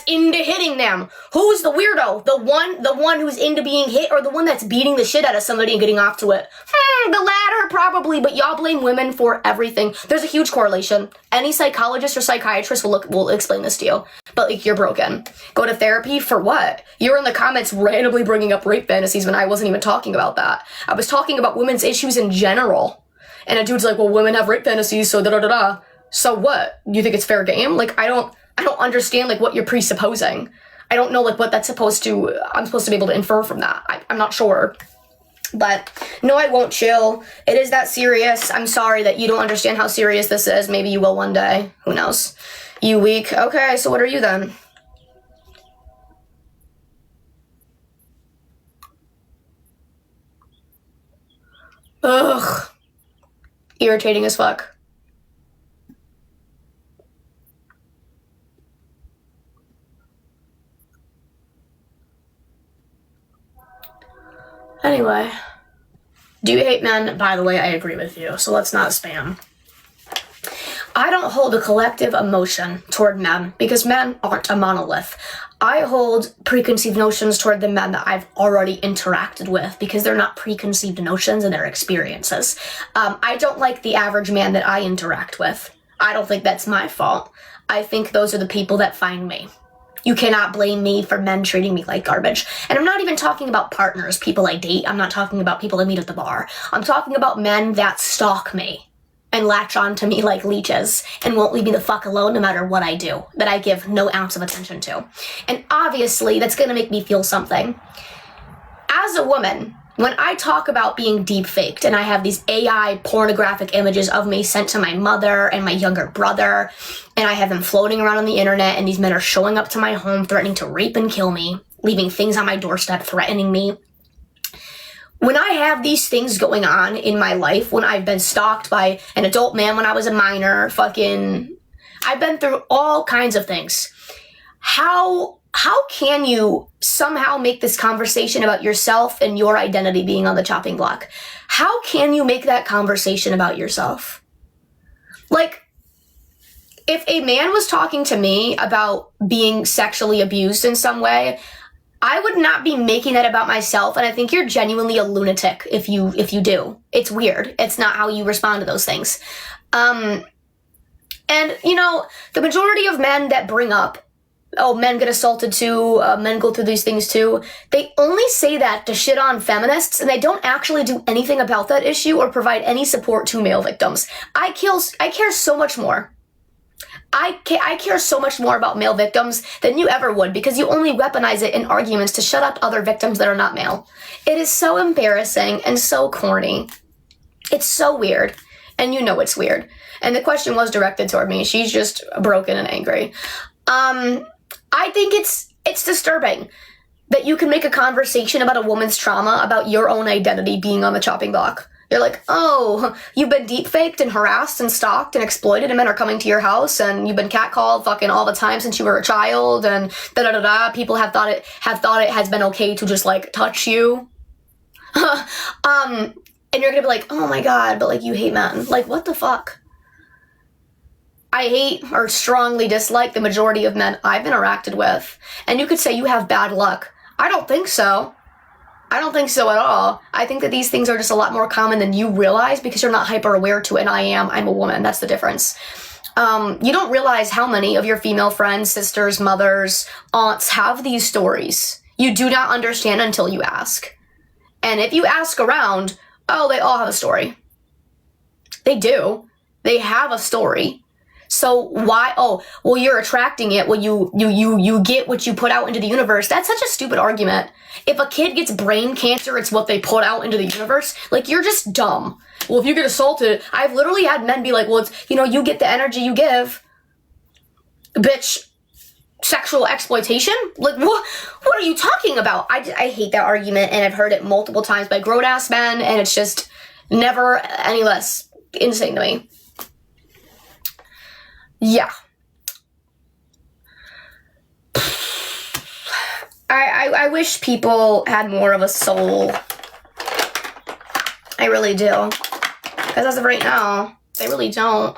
that's into hitting them. Who's the weirdo? The one who's into being hit, or the one that's beating the shit out of somebody and getting off to it? The latter, probably, but y'all blame women for everything. There's a huge correlation. Any psychologist or psychiatrist will explain this to you. But, like, you're broken. Go to therapy for what? You're in the comments randomly bringing up rape fantasies when I wasn't even talking about that. I was talking about women's issues in general. And a dude's like, well, women have rape fantasies, so da-da-da-da. So what? You think it's fair game? Like, I don't understand, like, what you're presupposing. I don't know, like, what that's I'm supposed to be able to infer from that. I'm not sure. But, no, I won't chill. It is that serious. I'm sorry that you don't understand how serious this is. Maybe you will one day. Who knows? You weak. Okay, so what are you then? Ugh. Irritating as fuck. Anyway, do you hate men? By the way, I agree with you, so let's not spam. I don't hold a collective emotion toward men because men aren't a monolith. I hold preconceived notions toward the men that I've already interacted with because they're not preconceived notions and they're experiences. I don't like the average man that I interact with. I don't think that's my fault. I think those are the people that find me. You cannot blame me for men treating me like garbage. And I'm not even talking about partners, people I date. I'm not talking about people I meet at the bar. I'm talking about men that stalk me and latch on to me like leeches and won't leave me the fuck alone no matter what I do, that I give no ounce of attention to. And obviously, that's gonna make me feel something. As a woman, when I talk about being deep-faked and I have these AI pornographic images of me sent to my mother and my younger brother, and I have them floating around on the internet, and these men are showing up to my home threatening to rape and kill me, leaving things on my doorstep threatening me. When I have these things going on in my life, when I've been stalked by an adult man when I was a minor, I've been through all kinds of things. How can you somehow make this conversation about yourself and your identity being on the chopping block? How can you make that conversation about yourself? Like, if a man was talking to me about being sexually abused in some way, I would not be making that about myself, and I think you're genuinely a lunatic if you do. It's weird. It's not how you respond to those things. And, you know, the majority of men that bring up, oh, men get assaulted too, men go through these things too, they only say that to shit on feminists, and they don't actually do anything about that issue or provide any support to male victims. I care so much more. I care so much more about male victims than you ever would, because you only weaponize it in arguments to shut up other victims that are not male. It is so embarrassing and so corny. It's so weird, and you know it's weird. And the question was directed toward me. She's just broken and angry. I think it's disturbing that you can make a conversation about a woman's trauma, about your own identity being on the chopping block. You're like, oh, you've been deep-faked and harassed and stalked and exploited, and men are coming to your house, and you've been catcalled fucking all the time since you were a child, and da-da-da-da. People have thought it has been okay to just, like, touch you. And you're gonna be like, oh my god, but, like, you hate men. Like, what the fuck? I hate or strongly dislike the majority of men I've interacted with. And you could say you have bad luck. I don't think so. I don't think so at all. I think that these things are just a lot more common than you realize because you're not hyper aware to it, and I'm a woman. That's the difference. You don't realize how many of your female friends, sisters, mothers, aunts have these stories. You do not understand until you ask. And if you ask around, oh, they all have a story. They do. They have a story. So why, oh, well, you're attracting it. Well, you get what you put out into the universe. That's such a stupid argument. If a kid gets brain cancer, it's what they put out into the universe. Like, you're just dumb. Well, if you get assaulted, I've literally had men be like, well, it's, you know, you get the energy you give. Bitch, sexual exploitation? Like, what are you talking about? I hate that argument, and I've heard it multiple times by grown-ass men, and it's just never any less insane to me. Yeah. I wish people had more of a soul. I really do. Because as of right now, they really don't.